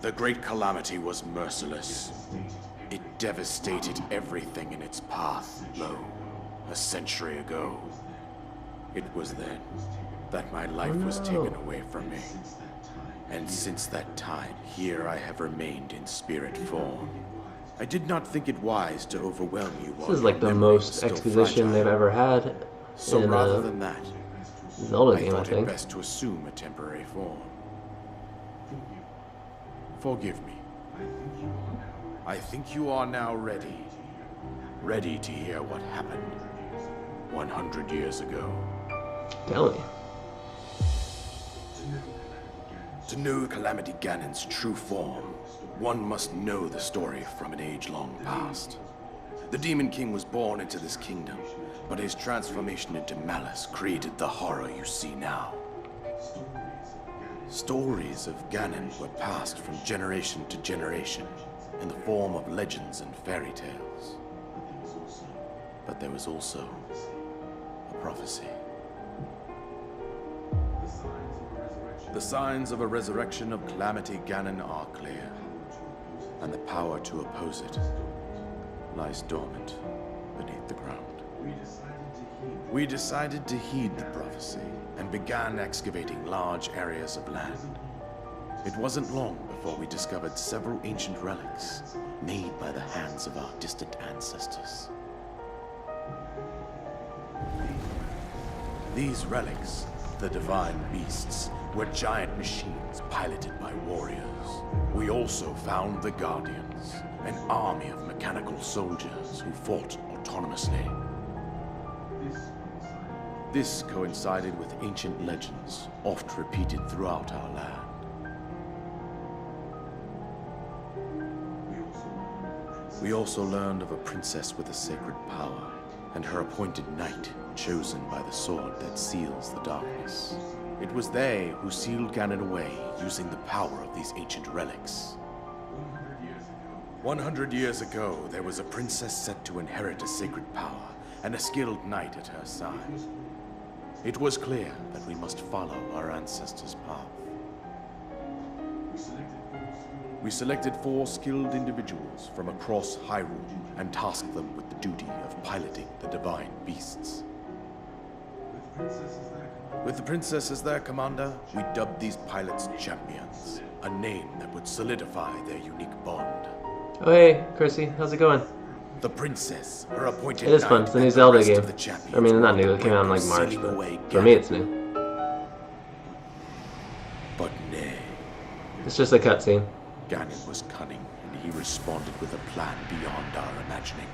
The Great Calamity was merciless. It devastated everything in its path, lo, a century ago. It was then that my life was taken away from me. And since that time, here I have remained in spirit form. I did not think it wise to overwhelm you. This is like the most exposition they've ever had. So rather than that, Zelda game, I thought it think. best to assume a temporary form. Forgive me. I think you are now ready. Ready to hear what happened 100 years ago. Tell me. To know Calamity Ganon's true form, one must know the story from an age long past. The Demon King was born into this kingdom, but his transformation into malice created the horror you see now. Stories of Ganon were passed from generation to generation in the form of legends and fairy tales. But there was also a prophecy. The signs of a resurrection of Calamity Ganon are clear, and the power to oppose it lies dormant beneath the ground. We decided to heed the prophecy and began excavating large areas of land. It wasn't long before we discovered several ancient relics made by the hands of our distant ancestors. These relics, the divine beasts, were giant machines piloted by warriors. We also found the Guardians, an army of mechanical soldiers who fought autonomously. This coincided with ancient legends, oft repeated throughout our land. We also learned of a princess with a sacred power, and her appointed knight, chosen by the sword that seals the darkness. It was they who sealed Ganon away using the power of these ancient relics. 100 years ago, there was a princess set to inherit a sacred power, and a skilled knight at her side. It was clear that we must follow our ancestors' path. We selected 4 skilled individuals from across Hyrule and tasked them with the duty of piloting the divine beasts. With the princess as their commander, we dubbed these pilots champions, a name that would solidify their unique bond. Oh hey, Chrissy, how's it going? The princess, her appointed It is fun, it's the new Zelda game. I mean, not new, it came out in like March, but for me it's new. But nay, It's just a cutscene. Ganon was cunning, and he responded with a plan beyond our imagining.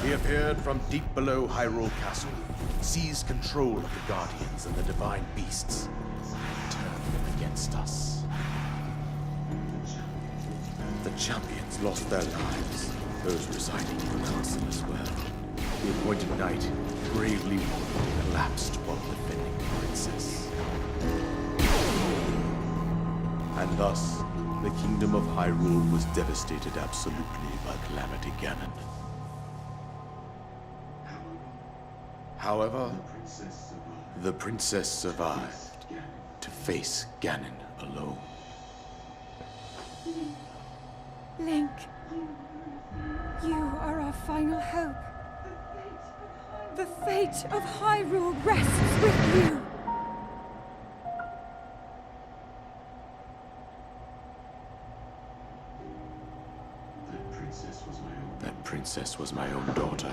He appeared from deep below Hyrule Castle, seized control of the Guardians and the divine beasts, and turned them against us. The champions lost their lives, those residing in the castle as well. The appointed knight, bravely collapsed while defending the princess. And thus, the kingdom of Hyrule was devastated absolutely by Calamity Ganon. However, the princess survived to face Ganon alone. Link, you are our final hope. The fate of Hyrule rests with you. That princess was my own daughter,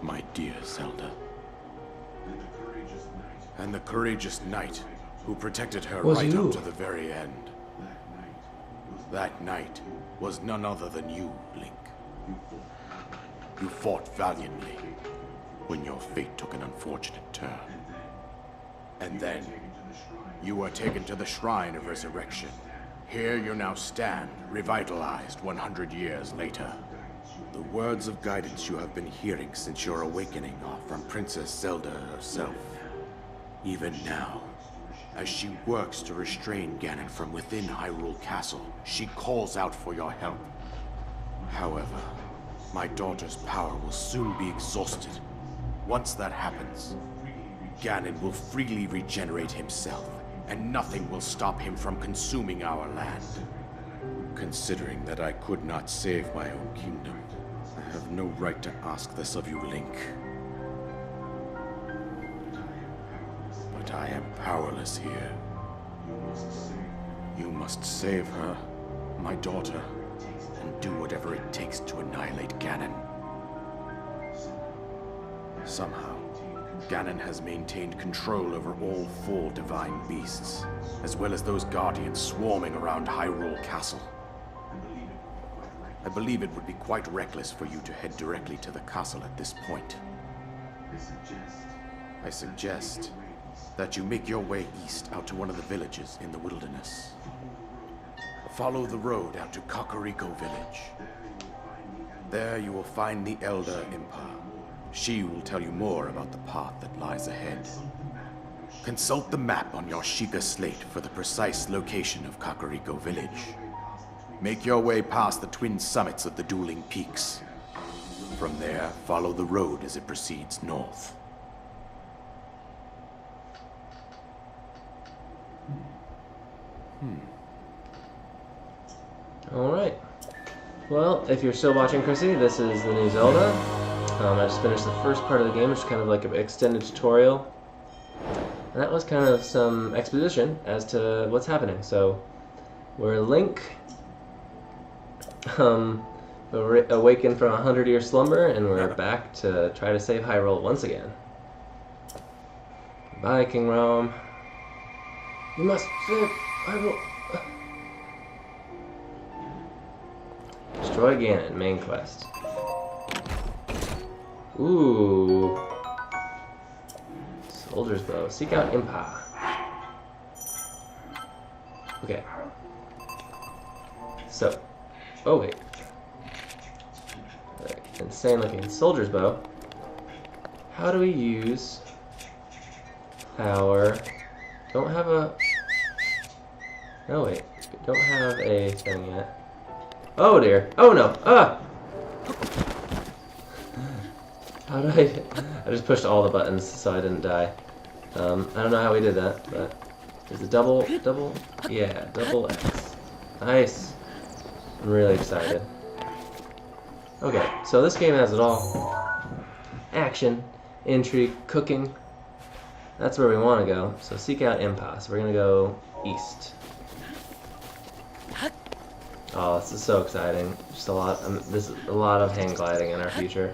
my dear Zelda. And the courageous knight who protected her right up to the very end. That knight was none other than you, Link. You fought valiantly when your fate took an unfortunate turn. And then, you were taken to the Shrine of Resurrection. Here you now stand, revitalized 100 years later. The words of guidance you have been hearing since your awakening are from Princess Zelda herself. Even now, As she works to restrain Ganon from within Hyrule Castle, she calls out for your help. However, my daughter's power will soon be exhausted. Once that happens, Ganon will freely regenerate himself, and nothing will stop him from consuming our land. Considering that I could not save my own kingdom, I have no right to ask this of you, Link. But I am powerless here. You must save her, my daughter, and do whatever it takes to annihilate Ganon. Somehow, Ganon has maintained control over all 4 divine beasts, as well as those guardians swarming around Hyrule Castle. I believe it would be quite reckless for you to head directly to the castle at this point. I suggest that you make your way east out to one of the villages in the wilderness. Follow the road out to Kakariko Village. There you will find the Elder Impa. She will tell you more about the path that lies ahead. Consult the map on your Sheikah slate for the precise location of Kakariko Village. Make your way past the twin summits of the dueling peaks. From there, follow the road as it proceeds north. Alright. Well, if you're still watching, Chrissy, this is the new Zelda. I just finished the first part of the game, which is kind of like an extended tutorial. And that was kind of some exposition as to what's happening. So, we're Link, awakened from a 100-year slumber, and we're back to try to save Hyrule once again. Bye, King Rom. You must save Hyrule. Destroy Ganon, main quest. Ooh. Soldier's bow. Seek out Impa. Okay. So. Oh, wait. Insane looking soldier's bow. How do we use our... Don't have a... No, wait. Don't have a thing yet. Oh dear. Oh no. Ah! How did I just pushed all the buttons so I didn't die. I don't know how we did that, but is it double? Yeah, double X. Nice. I'm really excited. Okay, so this game has it all. Action, intrigue, cooking. That's where we want to go. So seek out Impa. So we're gonna go east. Oh, this is so exciting. Just a lot. This is a lot of hang gliding in our future.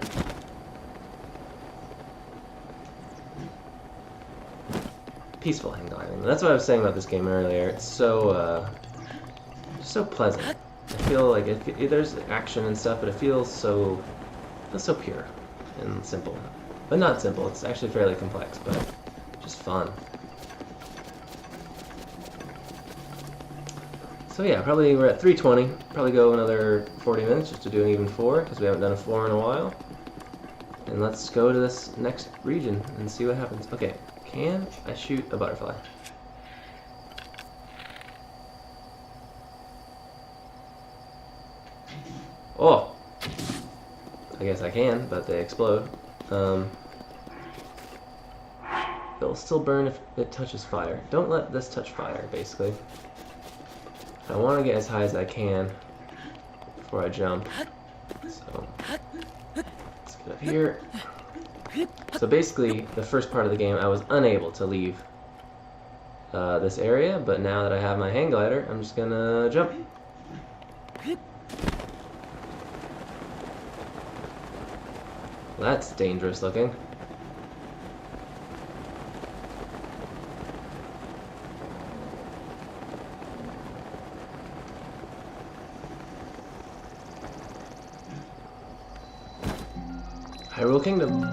Peaceful hang gliding. That's what I was saying about this game earlier. It's so pleasant. I feel like there's action and stuff, but it feels so pure and simple. But not simple. It's actually fairly complex, but just fun. So yeah, probably we're at 3:20. Probably go another 40 minutes just to do an even 4, because we haven't done a 4 in a while. And let's go to this next region and see what happens. Okay, can I shoot a butterfly? Oh! I guess I can, but they explode. They'll still burn if it touches fire. Don't let this touch fire, basically. I want to get as high as I can before I jump. So, let's get up here. So basically, the first part of the game, I was unable to leave this area, but now that I have my hang glider, I'm just gonna jump. Well, that's dangerous looking. Hyrule Kingdom.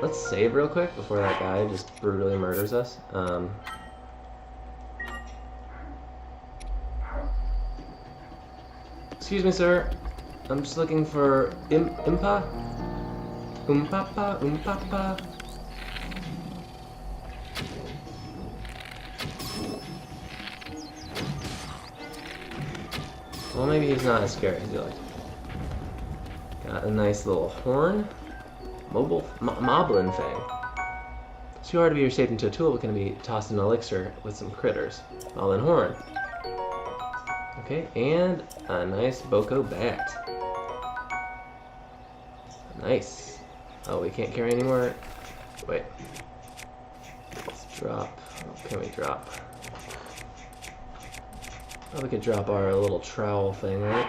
Let's save real quick before that guy just brutally murders us. Excuse me, sir. I'm just looking for Impa? Umpapa? Well, maybe he's not as scary as you like. Got a nice little horn. Moblin Fang. It's too hard to be reshaped into a tool, but can be tossed in an elixir with some critters. Moblin Horn. Okay, and a nice Boko Bat. Nice. Oh, we can't carry anymore. Wait. Let's drop. What can we drop? Oh, we could drop our little trowel thing, right?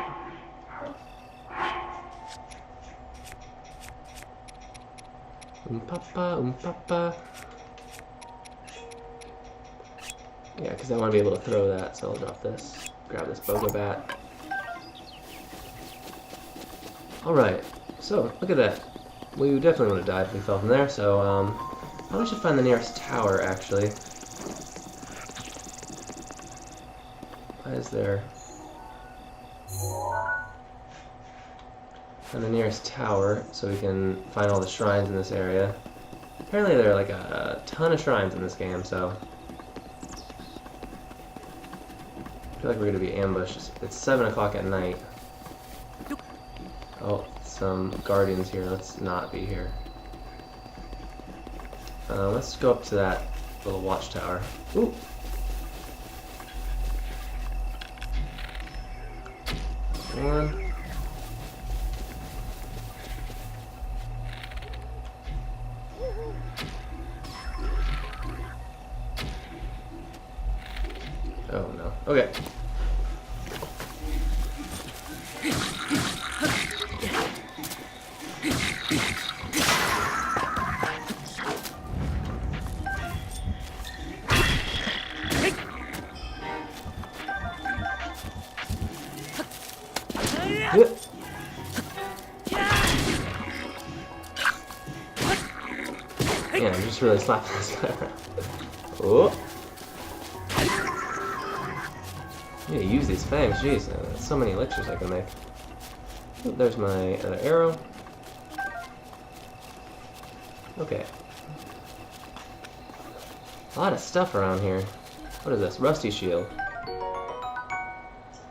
Papa. Yeah, because I want to be able to throw that, so I'll drop this. Grab this Boga Bat. Alright, so look at that. We definitely would have died if we fell from there, so probably should find the nearest tower, actually. Why is there... Find the nearest tower, so we can find all the shrines in this area. Apparently there are like a ton of shrines in this game, so... I feel like we're going to be ambushed. It's 7 o'clock at night. Oh, some guardians here. Let's not be here. Let's go up to that little watchtower. Ooh! One. Oh no. Okay. Yeah, I'm just really slapping this guy around. Oh! I need to use these fangs, jeez, there's so many elixirs I can make. Oh, there's my other arrow. Okay. A lot of stuff around here. What is this? Rusty shield.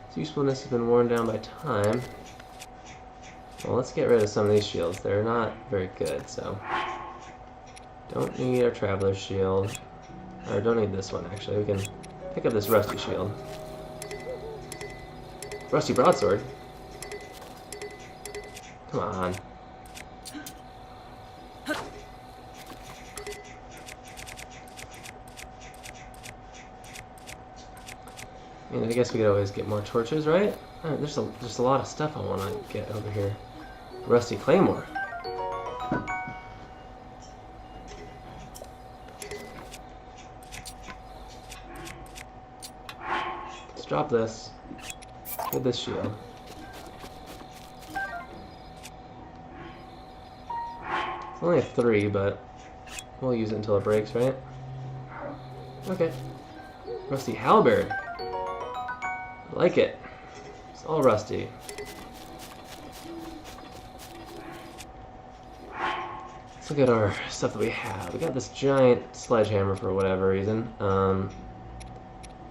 Its usefulness has been worn down by time. Well, let's get rid of some of these shields. They're not very good, so... Don't need our traveler's shield. Or don't need this one, actually. We can pick up this rusty shield. Rusty broadsword? Come on. I mean, I guess we could always get more torches, right? There's a lot of stuff I want to get over here. Rusty claymore. Let's drop this. Get this shield. It's only a 3, but we'll use it until it breaks, right? Okay. Rusty halberd. I like it. It's all rusty. Let's look at our stuff that we have. We got this giant sledgehammer for whatever reason.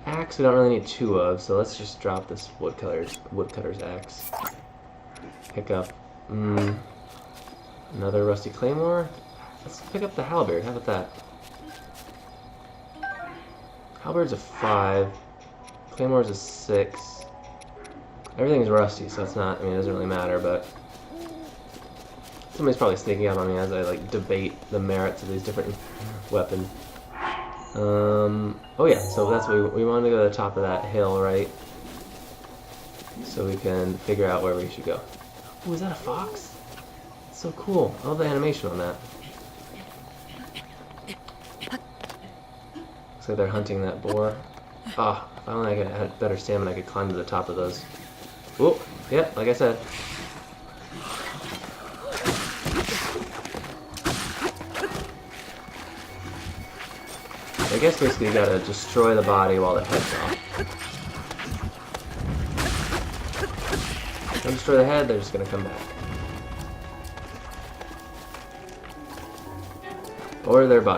Axe we don't really need 2 of, so let's just drop this woodcutter's axe. Pick up another rusty claymore. Let's pick up the halberd. How about that? Halberd's a 5. Claymore's a 6. Everything's rusty, so it's not, I mean, it doesn't really matter, but somebody's probably sneaking up on me as I, like, debate the merits of these different weapons. Oh yeah, so that's what we wanted to go to the top of that hill, right? So we can figure out where we should go. Oh, is that a fox? It's so cool. I love the animation on that. Looks like they're hunting that boar. Ah, if only I had better stamina, I could climb to the top of those. Oh, yeah, like I said. I guess basically you gotta destroy the body while the head's off. Don't destroy the head, they're just gonna come back. Or their body.